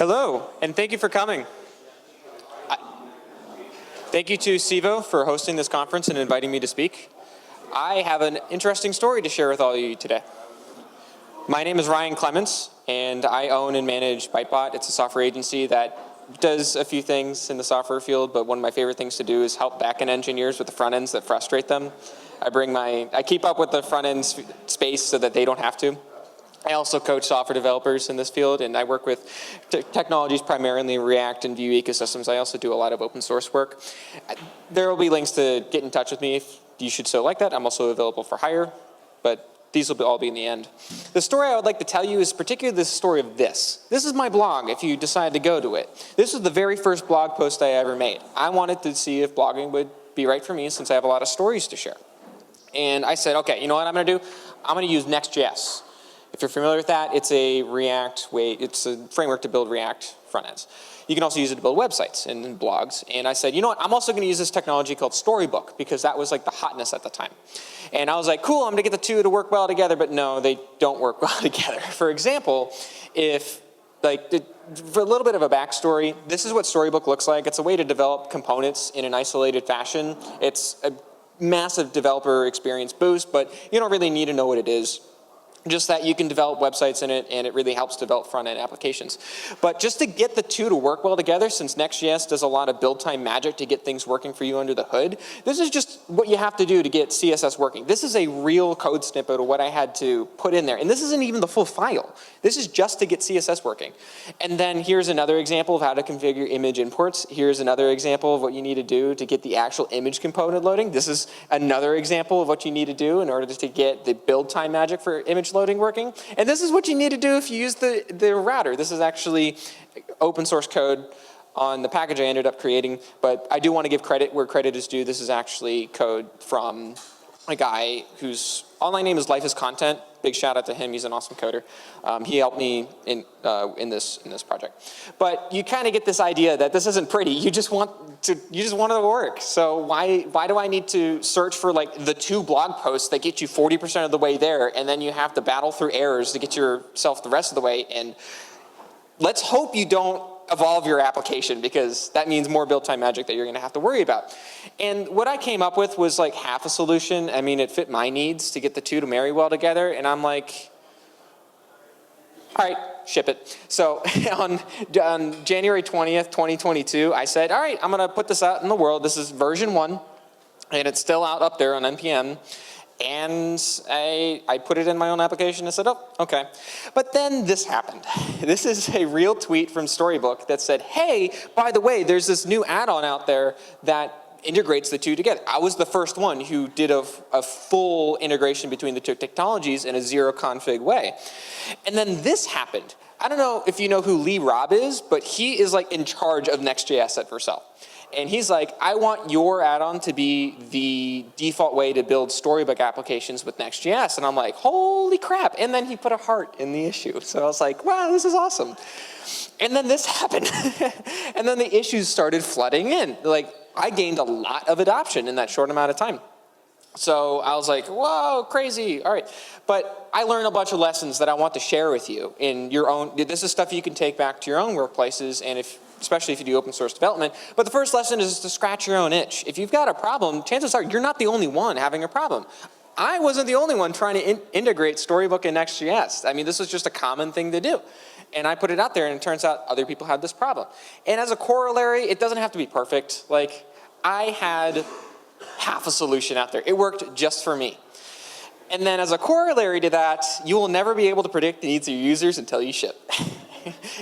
Hello, and thank you for coming. Thank you to Civo for hosting this conference and inviting me to speak. I have an interesting story to share with all of you today. My name is Ryan Clements, and I own and manage Byte Bot. It's a software agency that does a few things in the software field, but one of my favorite things to do is help back-end engineers with the front ends that frustrate them. I keep up with the front-end space so that they don't have to. I also coach software developers in this field, and I work with technologies primarily React and Vue ecosystems. I also do a lot of open source work. There will be links to get in touch with me if you should so like that. I'm also available for hire, but these will all be in the end. The story I would like to tell you is particularly the story of this. This is my blog if you decide to go to it. This was the very first blog post I ever made. I wanted to see if blogging would be right for me since I have a lot of stories to share. And I said, okay, you know what I'm going to do? I'm going to use Next.js. If you're familiar with that, it's a it's a framework to build React front ends. You can also use it to build websites and blogs. And I said, you know what, I'm also going to use this technology called Storybook because that was like the hotness at the time. And I was like, cool, I'm going to get the two to work well together, but no, they don't work well together. For example, for a little bit of a backstory, this is what Storybook looks like. It's a way to develop components in an isolated fashion. It's a massive developer experience boost, but you don't really need to know what it is. Just that you can develop websites in it, and it really helps develop front-end applications. But just to get the two to work well together, since Next.js does a lot of build time magic to get things working for you under the hood, this is just what you have to do to get CSS working. This is a real code snippet of what I had to put in there. And this isn't even the full file. This is just to get CSS working. And then here's another example of how to configure image imports. Here's another example of what you need to do to get the actual image component loading. This is another example of what you need to do in order to get the build time magic for image loading working. And this is what you need to do if you use the router. This is actually open source code on the package I ended up creating, but I do want to give credit where credit is due. This is actually code from a guy whose online name is Life is Content. Big shout out to him. He's an awesome coder. He helped me in this project. But you kind of get this idea that this isn't pretty. You just want it to work. So why do I need to search for like the two blog posts that get you 40% of the way there, and then you have to battle through errors to get yourself the rest of the way? And let's hope you don't evolve your application, because that means more build time magic that you're going to have to worry about. And what I came up with was like half a solution. I mean, it fit my needs to get the two to marry well together. And I'm like, all right, ship it. So on January 20th, 2022, I said, all right, I'm going to put this out in the world. This is version 1, and it's still out up there on NPM. And I put it in my own application and said, oh, okay. But then this happened. This is a real tweet from Storybook that said, hey, by the way, there's this new add-on out there that integrates the two together. I was the first one who did a full integration between the two technologies in a zero config way. And then this happened. I don't know if you know who Lee Robb is, but he is like in charge of Next.js at Vercel. And he's like, I want your add-on to be the default way to build Storybook applications with Next.js. And I'm like, holy crap. And then he put a heart in the issue. So I was like, wow, this is awesome. And then this happened. And then the issues started flooding in. Like, I gained a lot of adoption in that short amount of time. So I was like, whoa, crazy. All right. But I learned a bunch of lessons that I want to share with you in your own. This is stuff you can take back to your own workplaces, and especially if you do open source development. But the first lesson is to scratch your own itch. If you've got a problem, chances are you're not the only one having a problem. I wasn't the only one trying to integrate Storybook and Next.js. I mean, this was just a common thing to do. And I put it out there, and it turns out other people had this problem. And as a corollary, it doesn't have to be perfect. Like, I had half a solution out there. It worked just for me. And then as a corollary to that, you will never be able to predict the needs of your users until you ship.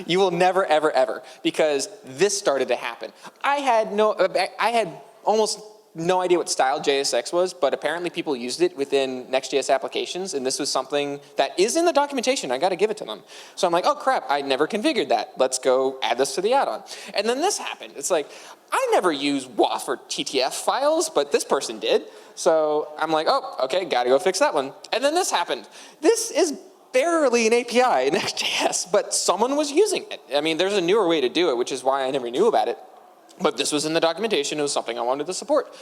You will never, ever, ever, because this started to happen. I had almost no idea what style JSX was, but apparently people used it within Next.js applications, and this was something that is in the documentation. I got to give it to them. So I'm like, oh crap, I never configured that. Let's go add this to the add-on. And then this happened. It's like, I never use WAF or TTF files, but this person did. So I'm like, oh, okay, got to go fix that one. And then this happened. This is barely an API in Next.js, but someone was using it. I mean, there's a newer way to do it, which is why I never knew about it. But this was in the documentation. It was something I wanted to support.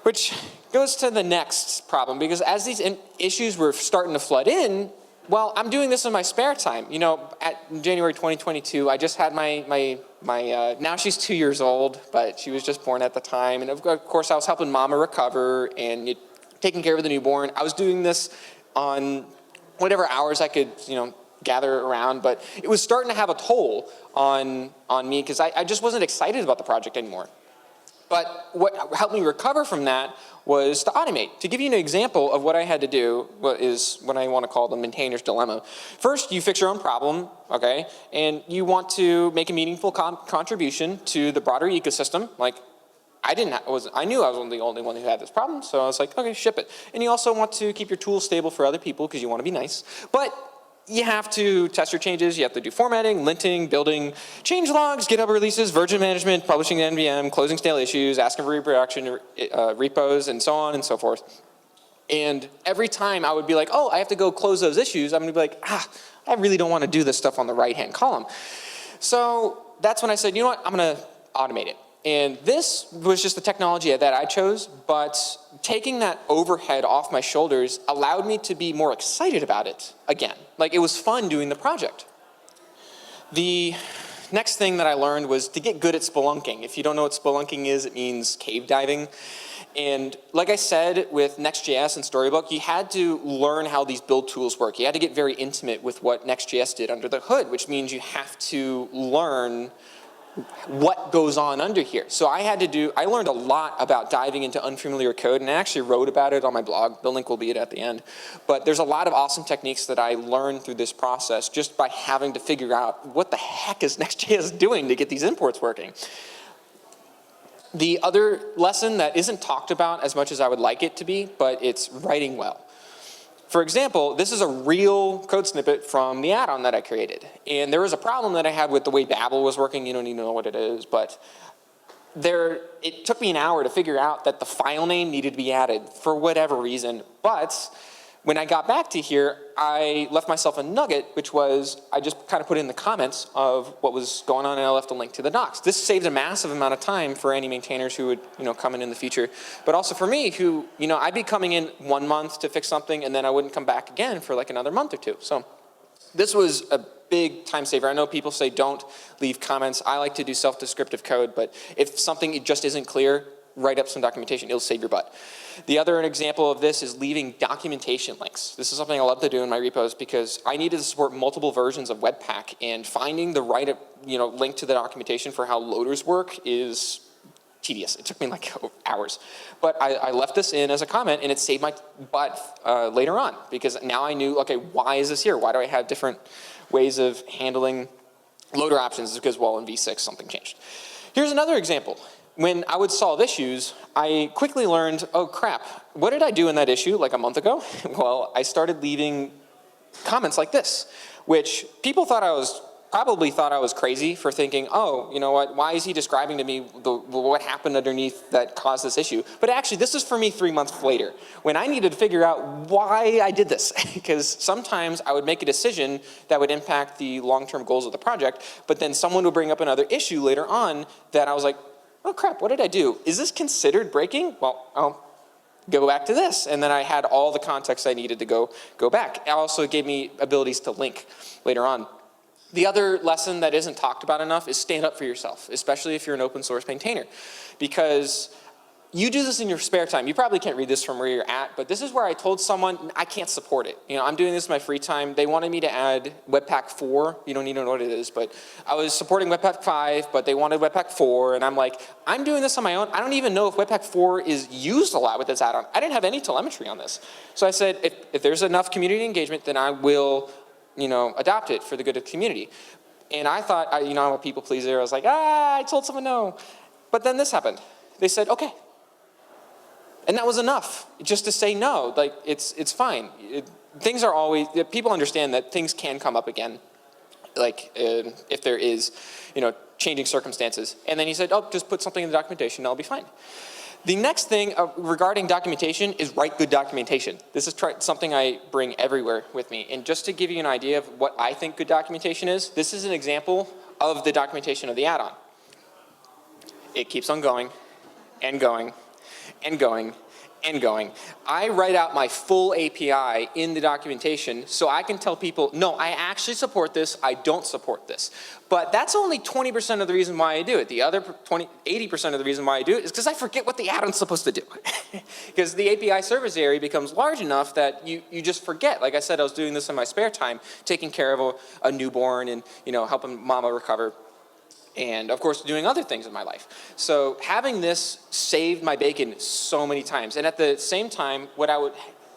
Which goes to the next problem, because as these issues were starting to flood in, Well, I'm doing this in my spare time. You know, at January 2022, I just had my now she's 2 years old, but she was just born at the time. And of course, I was helping mama recover and taking care of the newborn. I was doing this on whatever hours I could, gather around, but it was starting to have a toll on me because I just wasn't excited about the project anymore. But what helped me recover from that was to automate. To give you an example of what I had to do is what I want to call the maintainer's dilemma. First, you fix your own problem, okay? And you want to make a meaningful contribution to the broader ecosystem. Like, I knew I was the only one who had this problem, so I was like, okay, ship it. And you also want to keep your tools stable for other people because you want to be nice. But you have to test your changes, you have to do formatting, linting, building, change logs, GitHub releases, version management, publishing NVM, closing stale issues, asking for reproduction repos, and so on and so forth. And every time I would be like, oh, I have to go close those issues, I'm gonna be like, I really don't want to do this stuff on the right-hand column. So that's when I said, you know what, I'm gonna automate it. And this was just the technology that I chose, but taking that overhead off my shoulders allowed me to be more excited about it again. Like, it was fun doing the project. The next thing that I learned was to get good at spelunking. If you don't know what spelunking is, it means cave diving. And like I said, with Next.js and Storybook, you had to learn how these build tools work. You had to get very intimate with what Next.js did under the hood, which means you have to learn what goes on under here. So I learned a lot about diving into unfamiliar code, and I actually wrote about it on my blog. The link will be at the end. But there's a lot of awesome techniques that I learned through this process just by having to figure out what the heck is Next.js doing to get these imports working. The other lesson that isn't talked about as much as I would like it to be, but it's writing well. For example, this is a real code snippet from the add-on that I created. And there was a problem that I had with the way Babel was working. You don't even know what it is, but it took me an hour to figure out that the file name needed to be added for whatever reason. But when I got back to here, I left myself a nugget, which was I just kind of put in the comments of what was going on, and I left a link to the docs. This saved a massive amount of time for any maintainers who would come in the future, but also for me who, I'd be coming in 1 month to fix something, and then I wouldn't come back again for like another month or two. So this was a big time saver. I know people say don't leave comments. I like to do self-descriptive code, but if something just isn't clear, write up some documentation. It'll save your butt. The other example of this is leaving documentation links. This is something I love to do in my repos because I needed to support multiple versions of Webpack, and finding the right link to the documentation for how loaders work is tedious. It took me like hours. But I left this in as a comment, and it saved my butt later on because now I knew, okay, why is this here? Why do I have different ways of handling loader options? It's because, well, in V6 something changed. Here's another example. When I would solve issues, I quickly learned, oh crap, what did I do in that issue like a month ago? Well, I started leaving comments like this, which people probably thought I was crazy for thinking, oh, you know what, why is he describing to me what happened underneath that caused this issue? But actually, this is for me 3 months later, when I needed to figure out why I did this. Because sometimes I would make a decision that would impact the long-term goals of the project, but then someone would bring up another issue later on that I was like, oh crap, what did I do? Is this considered breaking? Well, I'll go back to this. And then I had all the context I needed to go back. It also gave me abilities to link later on. The other lesson that isn't talked about enough is stand up for yourself, especially if you're an open source maintainer. Because you do this in your spare time. You probably can't read this from where you're at, but this is where I told someone I can't support it. I'm doing this in my free time. They wanted me to add Webpack 4. You don't need to know what it is, but I was supporting Webpack 5, but they wanted Webpack 4, and I'm like, I'm doing this on my own. I don't even know if Webpack 4 is used a lot with this add-on. I didn't have any telemetry on this. So I said, if there's enough community engagement, then I will adopt it for the good of the community. And I thought, I'm a people pleaser. I was like, I told someone no. But then this happened. They said, okay. And that was enough, just to say no. Like, it's fine. Things are always, people understand that things can come up again, like if there is, changing circumstances. And then he said, oh, just put something in the documentation, that'll be fine. The next thing regarding documentation is write good documentation. This is something I bring everywhere with me. And just to give you an idea of what I think good documentation is, this is an example of the documentation of the add-on. It keeps on going and going and going and going. I write out my full API in the documentation so I can tell people, no, I actually support this, I don't support this. But that's only 20% of the reason why I do it. The other 80% of the reason why I do it is because I forget what the add-on's supposed to do. Because the API service area becomes large enough that you just forget. Like I said, I was doing this in my spare time, taking care of a newborn and helping mama recover. And of course, doing other things in my life. So having this saved my bacon so many times. And at the same time, what I would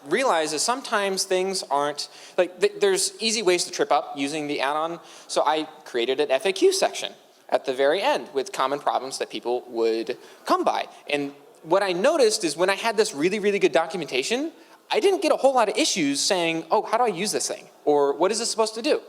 realize is sometimes things aren't, like there's easy ways to trip up using the add-on. So I created an FAQ section at the very end with common problems that people would come by. And what I noticed is when I had this really, really good documentation, I didn't get a whole lot of issues saying, oh, how do I use this thing? Or what is this supposed to do?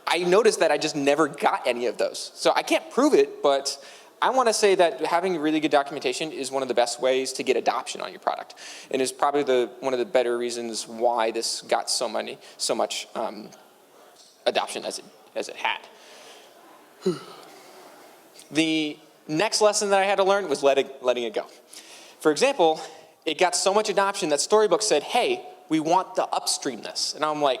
I noticed that I just never got any of those. So I can't prove it, but I want to say that having really good documentation is one of the best ways to get adoption on your product. And is probably one of the better reasons why this got so much adoption as it had. The next lesson that I had to learn was letting it go. For example, it got so much adoption that Storybook said, hey, we want to upstream this. And I'm like,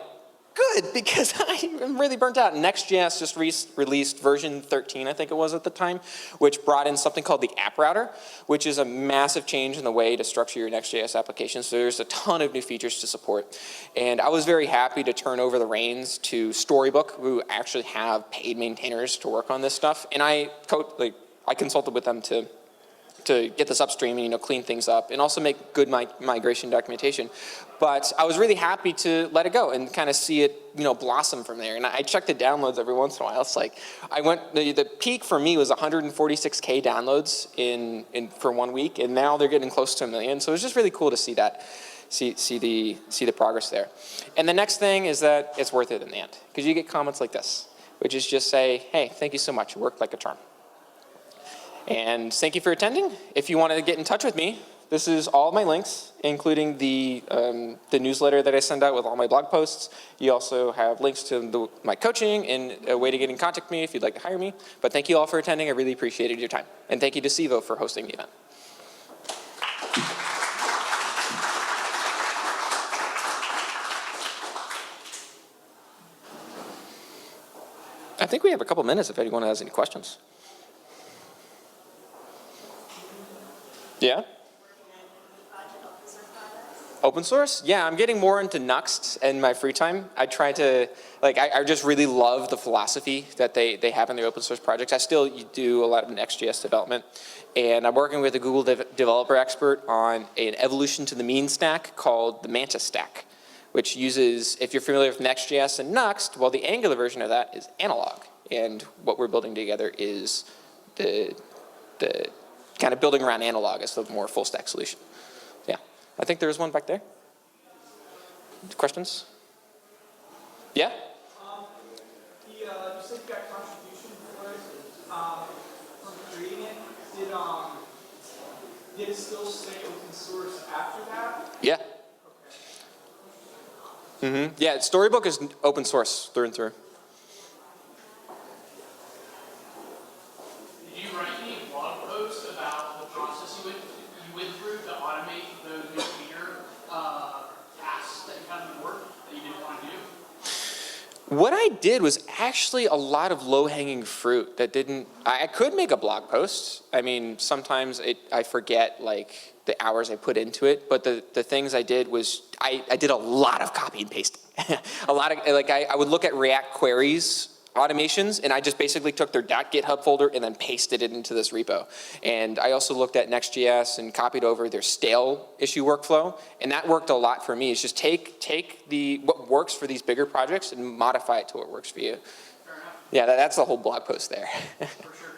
good, because I'm really burnt out. Next.js just released version 13, I think it was at the time, which brought in something called the app router, which is a massive change in the way to structure your Next.js applications. So there's a ton of new features to support. And I was very happy to turn over the reins to Storybook, who actually have paid maintainers to work on this stuff. And I consulted with them to get this upstream and clean things up and also make good migration documentation. But I was really happy to let it go and kind of see it blossom from there. And I checked the downloads every once in a while. It's like the peak for me was 146K downloads for 1 week, and now they're getting close to 1 million. So it's just really cool to see that, see the progress there. And the next thing is that it's worth it in the end, because you get comments like this, which is just say, hey, thank you so much, it worked like a charm. And thank you for attending. If you want to get in touch with me, this is all of my links, including the newsletter that I send out with all my blog posts. You also have links to my coaching and a way to get in contact with me if you'd like to hire me. But thank you all for attending. I really appreciated your time. And thank you to Civo for hosting the event. I think we have a couple minutes if anyone has any questions. Yeah? Open source? Yeah, I'm getting more into Next in my free time. I try to, I just really love the philosophy that they have in their open source projects. I still do a lot of Next.js development. And I'm working with a Google developer expert on an evolution to the mean stack called the Mantis stack, which uses, if you're familiar with Next.js and Next, well, the Angular version of that is analog. And what we're building together is the kind of building around analog as the more full stack solution. Yeah, I think there was one back there. Questions? Yeah? You said you got contribution for it from creating it. Did it still stay open source after that? Yeah. Okay. Yeah, Storybook is open source through and through. Did you write any blog posts about the process you went through to automate those new feature tasks that you had in work that you didn't want to do? What I did was actually a lot of low-hanging fruit that didn't, I could make a blog post. I mean, sometimes I forget the hours I put into it, but the things I did was, I did a lot of copy and pasting. A lot of, I would look at React queries automations, and I just basically took their .github folder and then pasted it into this repo. And I also looked at Next.js and copied over their stale issue workflow, and that worked a lot for me. It's just take what works for these bigger projects and modify it to what works for you. Fair enough. Yeah, that's the whole blog post there. For sure.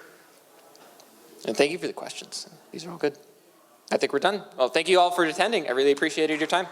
And thank you for the questions. These are all good. I think we're done. Well, thank you all for attending. I really appreciated your time.